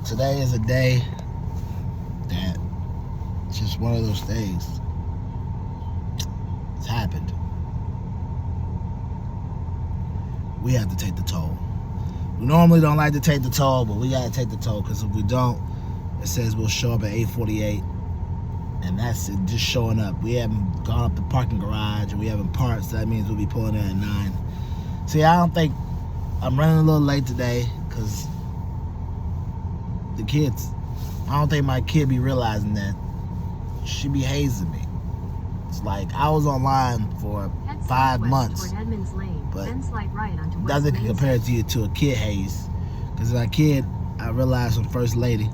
today is a day that it's just one of those days. It's happened. We have to take the toll. We normally don't like to take the toll, but we got to take the toll, because if we don't, it says we'll show up at 8:48, and that's it, just showing up. We haven't gone up the parking garage, and we haven't parked, so that means we'll be pulling in at 9. See, I don't think, I'm running a little late today, because the kids, I don't think my kid be realizing that she be hazing me. It's like, I was online for 5 months, but nothing can compare to a kid haze. Because my kid, I realized from First Lady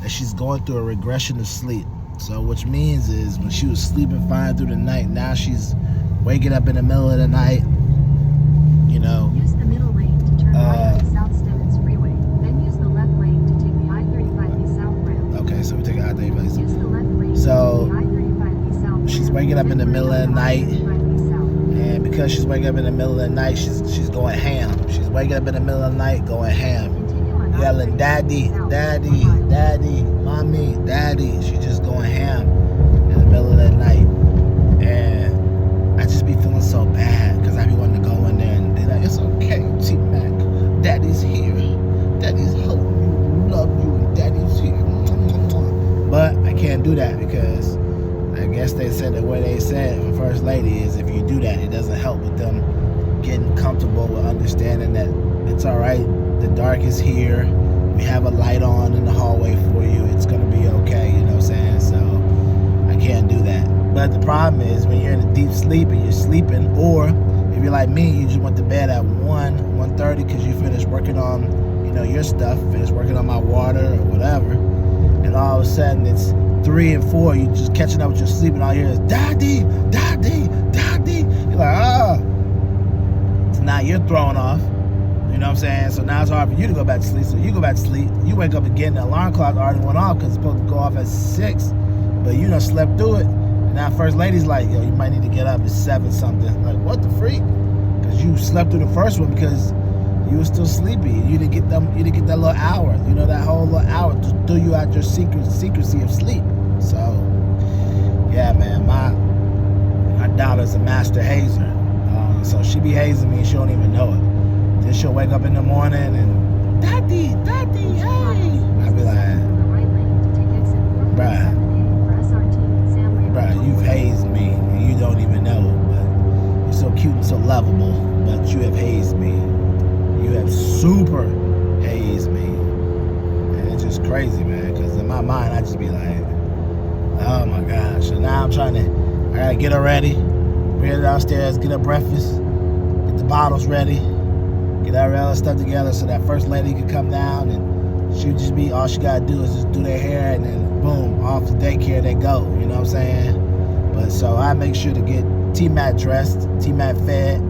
that she's going through a regression of sleep. So which means is when she was sleeping fine through the night, now she's waking up in the middle of the night, you know. Use the middle lane to turn right on South Stemmons Freeway. Then use the left lane to take the I-35 South ramp. Okay, so we take I-35. Use the left lane So to take the I-35 South she's ramp. waking up in the middle of the night, I-35 and because she's waking up in the middle of the night, she's going ham. She's waking up in the middle of the night going ham, yelling, "Daddy, daddy, daddy, mommy, daddy." She's just going ham in the middle of the night, and I just be feeling so bad, because I be wanting to go in there and be like, "It's okay, T-Mac, daddy's here, daddy's home, love you, and daddy's here." But I can't do that, because I guess they said the way they said for First Lady is if you do that, it doesn't help with them getting comfortable with understanding that it's all right. The dark is here. We have a light on in the hallway for you. It's going to be okay, you know what I'm saying? So I can't do that. But the problem is when you're in a deep sleep and you're sleeping, or if you're like me, you just went to bed at 1:30 because you finished working on, you know, your stuff, finished working on my water or whatever, and all of a sudden it's 3 and 4, you just catching up with your sleep, and all you hear is, "Daddy, daddy, daddy." You're like, oh. So now you're thrown off. You know what I'm saying? So now it's hard for you to go back to sleep. So you go back to sleep. You wake up again. The alarm clock already went off because it's supposed to go off at 6. But you done slept through it. And now First Lady's like, "Yo, you might need to get up at 7 something." Like, what the freak? Because you slept through the first one because you were still sleepy. You didn't get them. You didn't get that little hour. You know, that whole little hour to threw you out your secrecy of sleep. So, yeah, man, my daughter's a master hazer. So she be hazing me and she don't even know it. Then she'll wake up in the morning and, "Daddy, daddy, hey." I be like, bruh, you've hazed me and you don't even know it, but you're so cute and so lovable, but you have hazed me. You have super hazed me. And it's just crazy, man, because in my mind, I just be like, oh my gosh. So now I gotta get her ready, bring her downstairs, get her breakfast, get the bottles ready, get all that stuff together so that First Lady could come down, and she would just be, all she gotta do is just do their hair, and then boom, off to daycare they go, you know what I'm saying? But so I make sure to get T-Mac dressed, T-Mac fed,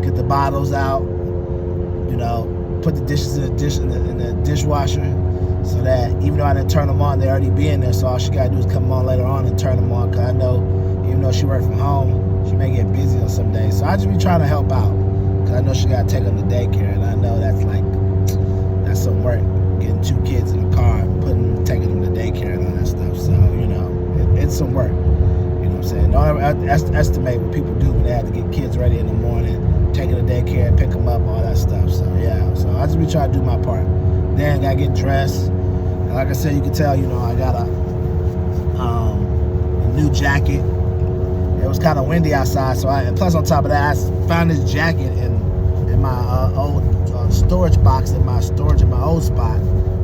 get the bottles out, you know, put the dishes in the dishwasher, so that even though I didn't turn them on, they already be in there, so all she gotta do is come on later on and turn them on, because I know even though she works from home, she may get busy on some days. So I just be trying to help out, because I know she gotta take them to daycare, and I know that's some work, getting 2 kids in the car and taking them to daycare and all that stuff. So, you know, it's some work. You know what I'm saying? Don't ever estimate what people do when they have to get kids ready in the morning, take them to daycare, pick them up, all that stuff. So, yeah. So I just be trying to do my part. Then I gotta get dressed. And like I said, you can tell, you know, I got a new jacket. It was kind of windy outside, so and plus on top of that, I found this jacket in my old storage box in my old spot,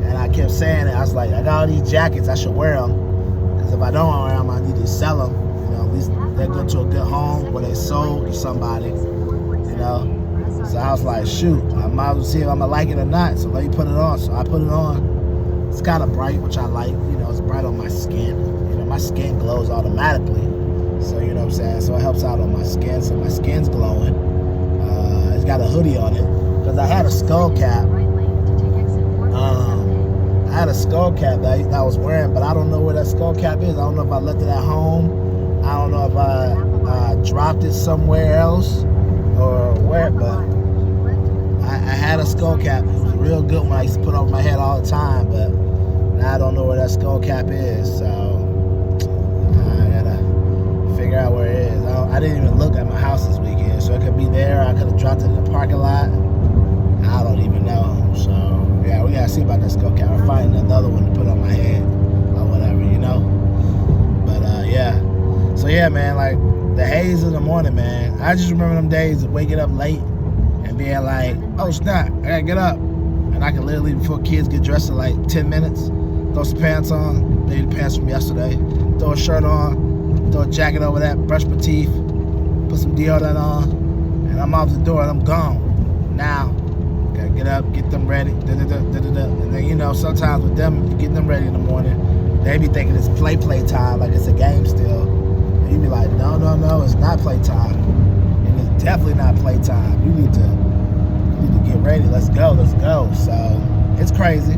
and I kept saying it. I was like, I got all these jackets, I should wear them, because if I don't wear them, I need to sell them. You know, at least they go to a good home where they sold to somebody. You know, so I was like, shoot, I might as well see if I'm gonna like it or not. So let me put it on. So I put it on. It's kind of bright, which I like. You know, it's bright on my skin. You know, my skin glows automatically. So, you know what I'm saying? So it helps out on my skin. So my skin's glowing. It's got a hoodie on it. Because I had a skull cap. I had a skull cap that I was wearing, but I don't know where that skull cap is. I don't know if I left it at home. I don't know if I dropped it somewhere else or where, but I had a skull cap. It was a real good one I used to put over my head all the time, but Now I don't know where that skull cap is, so I gotta figure out where it is. I didn't even look at my house this weekend, so it could be there. I could have dropped it in the parking lot. I don't even know. So yeah, we gotta see about that skull cap. I'll find another one to put on my head or whatever, you know. But yeah. So yeah, man, like the haze in the morning, man. I just remember them days of waking up late and being like, oh snap, I gotta get up. And I can literally, before kids get dressed in like 10 minutes, throw some pants on, maybe the pants from yesterday, throw a shirt on, throw a jacket over that, brush my teeth, put some deodorant on, and I'm out the door and I'm gone. Now, gotta get up, get them ready, da-da-da-da-da-da. And then, you know, sometimes with them, getting them ready in the morning, they be thinking it's play time, like it's a game still. And you be like, no, it's not play time. And it's definitely not play time. You need to get ready. Let's go. So it's crazy.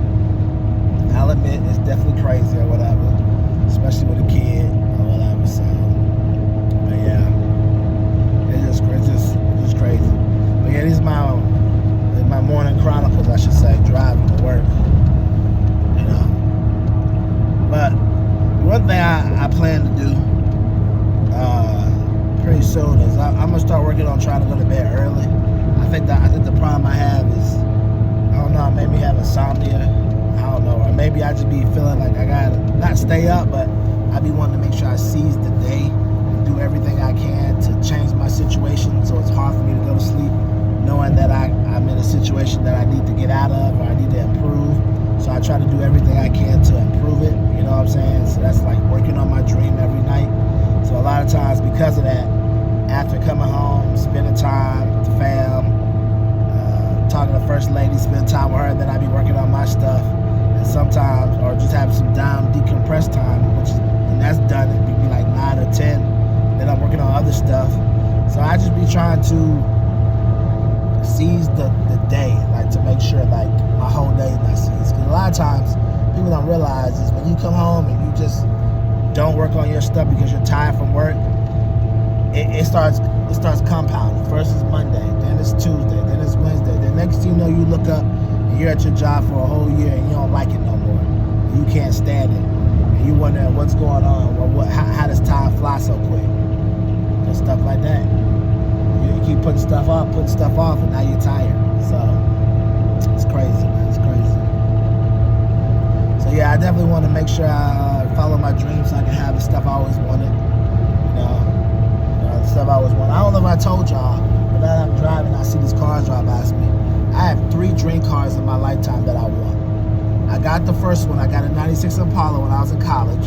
I'll admit it's definitely crazy or whatever, especially with a kid or whatever. So, but yeah, it's just crazy. But yeah, these are my morning chronicles, I should say, driving to work. You know, but one thing I plan to do pretty soon is I'm gonna start working on trying to go to bed early. I think the problem I have is, I don't know, maybe have insomnia. I don't know, or maybe I just be feeling like I gotta not stay up, but I be wanting to make sure I seize the day and do everything I can to change my situation, so it's hard for me to go to sleep, knowing that I'm in a situation that I need to get out of or I need to improve. So I try to do everything I can to improve it. You know what I'm saying? So that's like working on my dream every night. So a lot of times, because of that, after coming home, spending time with the fam, talking to First Lady, spend time with her, then I be working on my stuff. And sometimes, or just having some down decompressed time, when that's done, it be like 9 or 10. Then I'm working on other stuff. So I just be trying to seize the day, like to make sure like my whole day is not seized. Because a lot of times, people don't realize is when you come home and you just don't work on your stuff because you're tired from work, it starts compounding. First is Monday, then it's Tuesday, then it's Wednesday. The next thing you know, you look up and you're at your job for a whole year and you don't like it no more. You can't stand it. And you wonder what's going on. How does time fly so quick? And stuff like that. You keep putting stuff off, and now you're tired. So it's crazy, man. It's crazy. So yeah, I definitely want to make sure I follow my dreams so I can have the stuff I always wanted. Stuff I always wanted. I don't know if I told y'all, but now that I'm driving, I see these cars drive past me. I have 3 dream cars in my lifetime that I want. I got the first one. I got a 96 Impala when I was in college.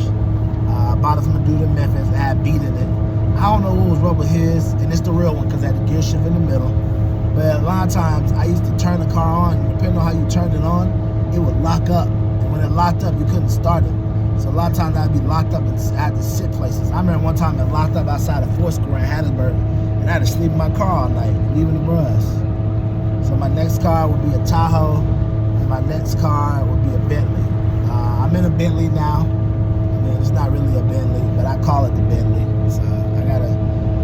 I bought it from a dude in Memphis that had beat in it. I don't know what was wrong with his, and it's the real one because it had the gear shift in the middle. But a lot of times, I used to turn the car on, and depending on how you turned it on, it would lock up. And when it locked up, you couldn't start it. So a lot of times I'd be locked up and I had to sit places. I remember one time I locked up outside of Foursquare in Hattiesburg, and I had to sleep in my car all night, leaving the bus. So my next car would be a Tahoe, and my next car would be a Bentley. I'm in a Bentley now. I mean, it's not really a Bentley, but I call it the Bentley. So I got a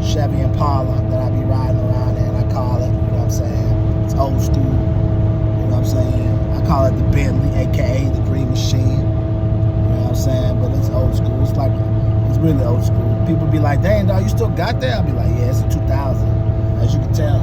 Chevy Impala that I be riding around in, I call it, you know what I'm saying? It's old school, you know what I'm saying? I call it the Bentley, aka the Green Machine. You know what I'm saying? But it's old school. It's really old school. People be like, dang, dog, you still got that? I'll be like, yeah, it's a 2000, as you can tell.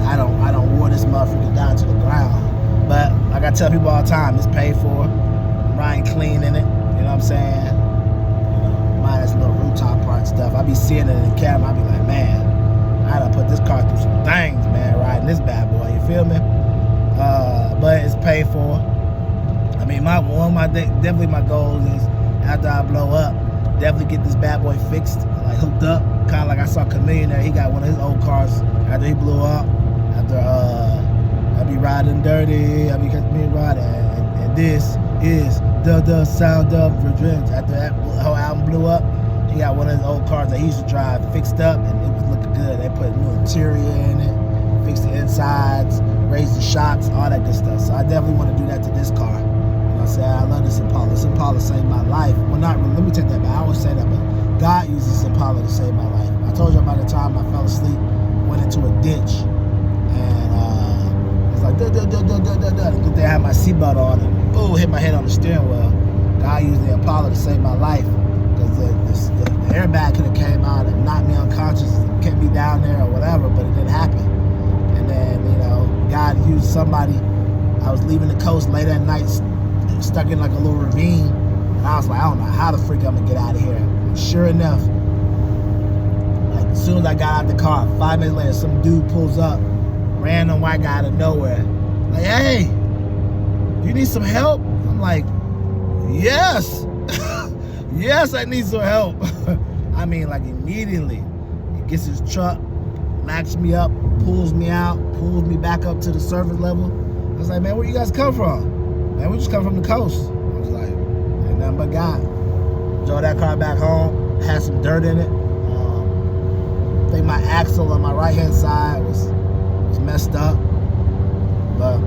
I don't wear this motherfucker down to the ground. But like I tell people all the time, it's paid for. I'm riding clean in it. You know what I'm saying? You know, minus little rooftop part stuff. I be seeing it in the camera. I be like, man, I done put this car through some things, man, riding this bad boy. You feel me? But it's paid for. I mean, definitely my goal is after I blow up, definitely get this bad boy fixed, like hooked up. Kind of like I saw Commute there. He got one of his old cars after he blew up. After I be riding dirty, I be catching me riding, and this is the sound of revenge. After that whole album blew up, he got one of his old cars that he used to drive fixed up, and it was looking good. They put new interior in it, fixed the insides, raised the shocks, all that good stuff. So I definitely want to do that to this car. I say I love this Impala. This Impala saved my life. Well, not really. Let me take that back. I always say that, but God uses this Impala to save my life. I told you about the time I fell asleep, went into a ditch, and It's like, duh. Good thing I had my seatbelt on and boom, hit my head on the steering wheel. God used the Impala to save my life because the airbag could have came out and knocked me unconscious and kept me down there or whatever, but it didn't happen. And then, you know, God used somebody. I was leaving the coast late at night, stuck in like a little ravine, and I was like, I don't know how the freak I'm gonna get out of here. And sure enough, like as soon as I got out the car, 5 minutes later, some dude pulls up, random white guy out of nowhere, like, hey, you need some help? I'm like, yes, yes, I need some help. I mean, like immediately, he gets his truck, backs me up, pulls me out, pulls me back up to the surface level. I was like, man, where you guys come from? Man, we just come from the coast. I was like, ain't nothing but God. Drove that car back home, had some dirt in it. I think my axle on my right-hand side was messed up. But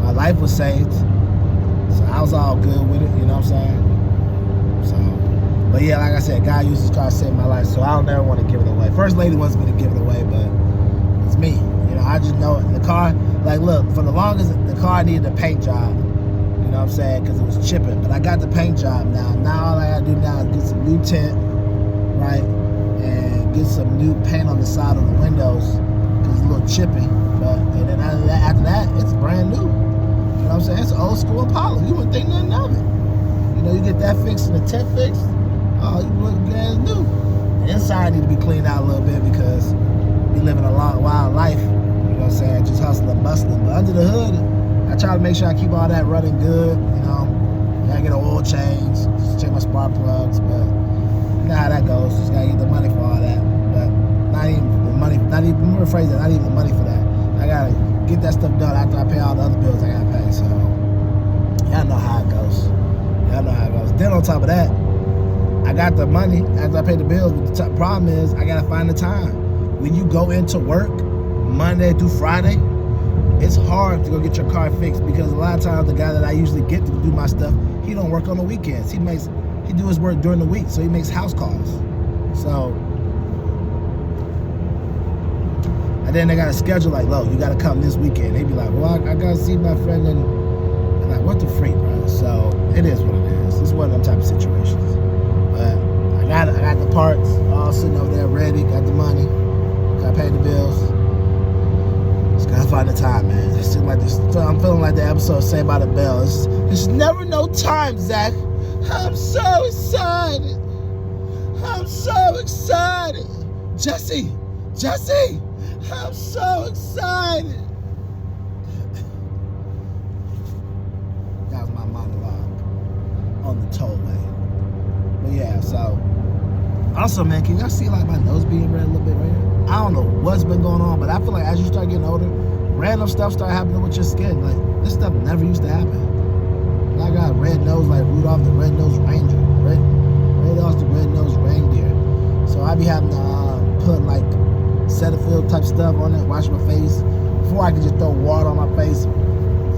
my life was saved. So I was all good with it, you know what I'm saying? So, but yeah, like I said, God used his car to save my life, so I don't never want to give it away. First lady wasn't going to give it away, but it's me. You know, I just know it. The car, like, look, for the longest, the car needed a paint job. You know what I'm saying? Because it was chipping. But I got the paint job now. Now all I got to do now is get some new tint, right? And get some new paint on the side of the windows because it's a little chippy. And then after that, it's brand new. You know what I'm saying? It's an old school Impala. You wouldn't think nothing of it. You know, you get that fixed and the tint fixed, oh, you look brand new. The inside need to be cleaned out a little bit because we living a long, wild life. You know what I'm saying? Just hustling and bustling. But under the hood, I try to make sure I keep all that running good. You know, gotta get an oil change, just check my spark plugs. But you know how that goes. Just gotta get the money for all that. But not even the money. Not even. I'm gonna rephrase that. Not even the money for that. I gotta get that stuff done after I pay all the other bills I gotta pay. So y'all know how it goes. Y'all know how it goes. Then on top of that, I got the money after I pay the bills. But the problem is I gotta find the time. When you go into work Monday through Friday, it's hard to go get your car fixed because a lot of times the guy that I usually get to do my stuff, he don't work on the weekends. He do his work during the week, so he makes house calls. So, and then they got a schedule like, look, you got to come this weekend. They be like, well, I got to see my friend, and I'm like, what the freak, bro? So it is what it is. It's one of them type of situations. But I got the parts all sitting over there ready, got the money, got to pay the bills. Just gotta find the time, man. It seems like this. I'm feeling like the episode Saved by the Bell. There's never no time, Zach. I'm so excited. I'm so excited. Jesse, I'm so excited. That was my monologue on the tollway. But yeah, so also, man, can y'all see like my nose being red a little bit right here? I don't know what's been going on, but I feel like as you start getting older, random stuff start happening with your skin. Like, this stuff never used to happen. And I got a red nose like Rudolph the Red-Nosed Ranger. Rudolph the Red-Nosed Reindeer. So I be having to put like Cetaphil type stuff on it, wash my face. Before I could just throw water on my face,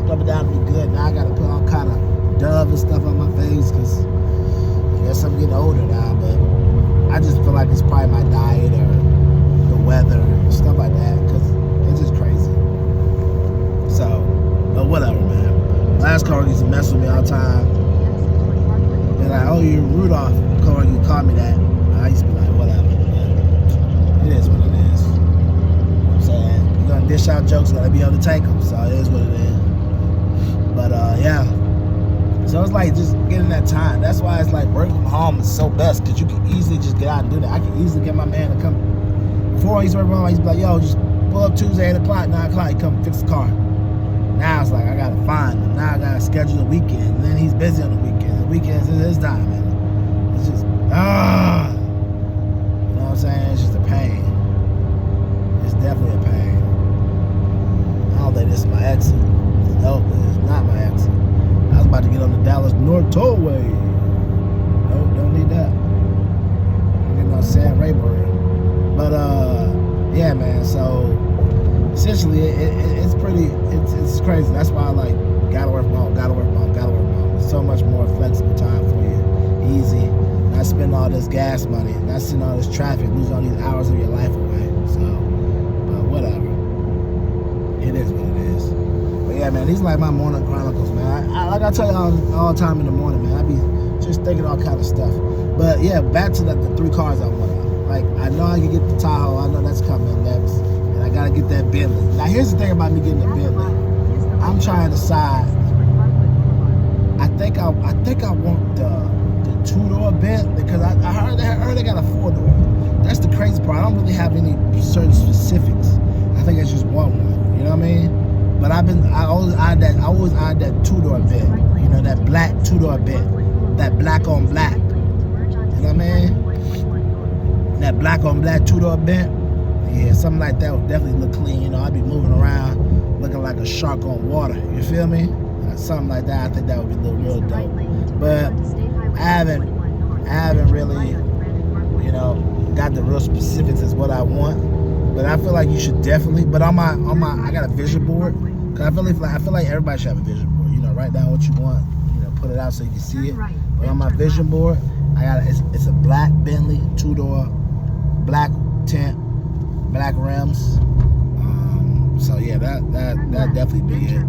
scrub it down to be good. Now I got to put all kind of Dove and stuff on my face because I guess I'm getting older now, but I just feel like it's probably my diet or the weather and stuff like that because it's just crazy. So, but whatever, man. Last car used to mess with me all the time. They're like, oh, you're Rudolph. You call me that. I used to be like, whatever. But it is what it is. You know what I'm saying? You're gonna dish out jokes, gotta be able to take them. So it is what it is. But yeah. So it's like just getting that time. That's why it's like working from home is so best because you can easily just get out and do that. I can easily get my man to come. Before I used to work from home, I used to be like, yo, just pull up Tuesday, 8 o'clock, 9 o'clock, he come fix the car. Now it's like I gotta find him. Now I gotta schedule the weekend. And then he's busy on the weekend. The weekends is his time, man. It's just, you know what I'm saying? It's just a pain. It's definitely a pain. I don't think this is my exit. Nope, it's not my exit. I was about to get on the Dallas North Tollway. Nope, don't need that. I'm getting on San Rayburn. But yeah, man. So essentially, it's pretty. It's crazy. That's why I like gotta work from home. It's so much more flexible time for you. Easy. Not spending all this gas money. Not sitting all this traffic. Losing all these hours of your life away. So, but whatever. It is what it is. yeah, man, these like my morning chronicles, man. Like I tell you all the time in the morning, man. I be just thinking all kind of stuff. But yeah, back to the 3 cars I want. Like, I know I can get the Tahoe. I know that's coming next. And I got to get that Bentley. Now, here's the thing about me getting the Bentley. I'm trying to decide. I think I want the 2-door Bentley because I heard they got a 4-door. That's the crazy part. I don't really have any certain specifics. I think I just want one. You know what I mean? But I always eyed that 2-door Bentley. You know, that black 2-door Bentley. That black on black. You know what I mean? That black on black 2-door Bentley. Yeah, something like that would definitely look clean. You know, I'd be moving around looking like a shark on water. You feel me? Something like that. I think that would be real dope. But I haven't really, you know, got the real specifics as what I want. But I feel like you should definitely. But on my, I got a vision board. Cause I feel like everybody should have a vision board. You know, write down what you want. You know, put it out so you can see it. But on my vision board, I got it's a black Bentley 2-door, black tint, black rims. So yeah, that definitely be it.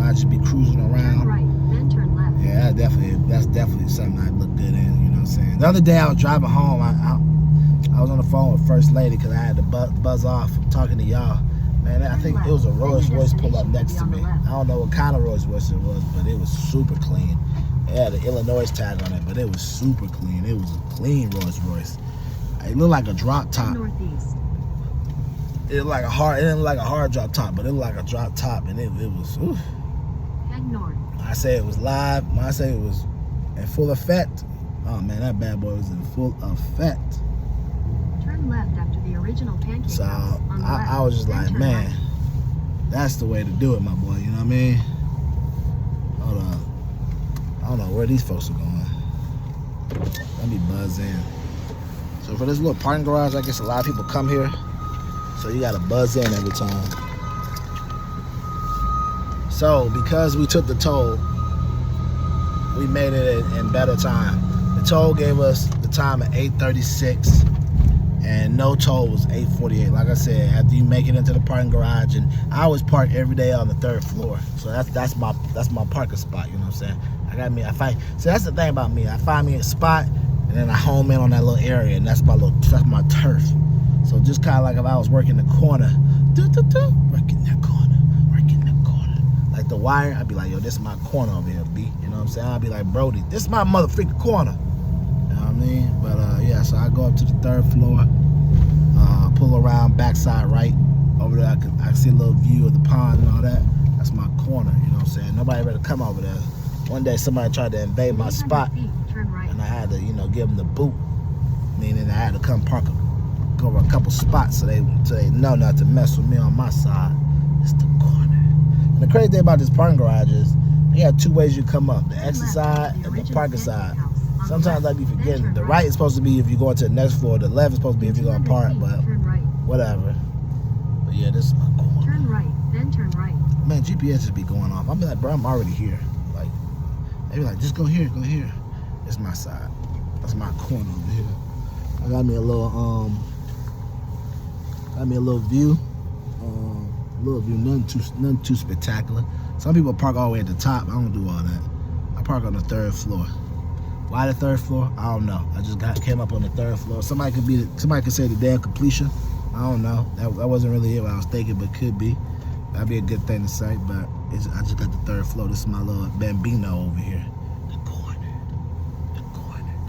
I just be cruising around. Turn right, then turn left. Yeah, that's definitely something I look good in. You know what I'm saying? The other day I was driving home. I was on the phone with First Lady because I had to buzz off from talking to y'all. Man, I think it was a Rolls Royce pull up next to me. I don't know what kind of Rolls Royce it was, but it was super clean. It had an Illinois tag on it, but it was super clean. It was a clean Rolls Royce. It looked like a drop top. Northeast. It didn't look like a hard drop top, but it looked like a drop top, and it was. Oof. Head north. I say it was live. When I say it was in full effect, oh man, that bad boy was in full effect. Turn left after the original pancake So house on the left. I was just Then like, turn man, right. that's the way to do it, my boy. You know what I mean? Hold on. I don't know where these folks are going. Let me buzz in. So for this little parking garage, I guess a lot of people come here. So you gotta buzz in every time. So because we took the toll, we made it in better time. The toll gave us the time at 8:36, and no toll was 8:48. Like I said, after you make it into the parking garage, and I always park every day on the 3rd floor. So that's my parking spot. You know what I'm saying? So that's the thing about me. I find me a spot, and then I home in on that little area, and that's my turf. So just kind of like if I was working the corner, working that corner. Like the wire, I'd be like, yo, this is my corner over here, B. You know what I'm saying? I'd be like, Brody, this is my motherfucking corner. You know what I mean? But yeah, so I go up to the 3rd floor, pull around backside right. Over there, I can see a little view of the pond and all that. That's my corner, you know what I'm saying? Nobody ever come over there. One day somebody tried to invade my spot, Turn right. and I had to, you know, give them the boot. Meaning I had to come park over a couple spots so they know not to mess with me on my side. It's the corner. And the crazy thing about this parking garage is you got 2 ways you come up: the exit side and the parking side. Sometimes I be forgetting. The right is supposed to be if you go into the next floor. The left is supposed to be if you're gonna park. But whatever. But yeah, this is my corner. Turn right, then turn right. Man, GPS just be going off. I'll be like, bro, I'm already here. Like, they be like, just go here, go here. It's my side. That's my corner over here. I got me a little view. Nothing too spectacular. Some people park all the way at the top. I don't do all that. I park on the 3rd floor. Why the 3rd floor? I don't know. I just came up on the 3rd floor. Somebody could say the day of completion. I don't know. That wasn't really it what I was thinking, but could be. That'd be a good thing to say. But I just got the 3rd floor. This is my little Bambino over here. The corner.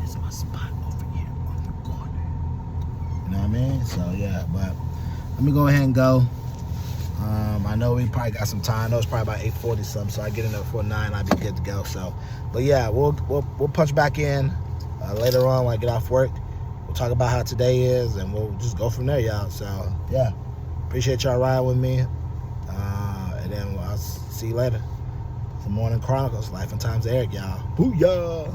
This is my spot over here on the corner. You know what I mean? So yeah, but let me go ahead and go. I know we probably got some time. I know it's probably about 8:40 something, so I get in there before 9. I'll be good to go. So, but yeah, we'll punch back in later on when I get off work. We'll talk about how today is, and we'll just go from there, y'all. So yeah, appreciate y'all riding with me, and then I'll see you later. The Morning Chronicles, Life and Times of Eric, y'all. Booyah!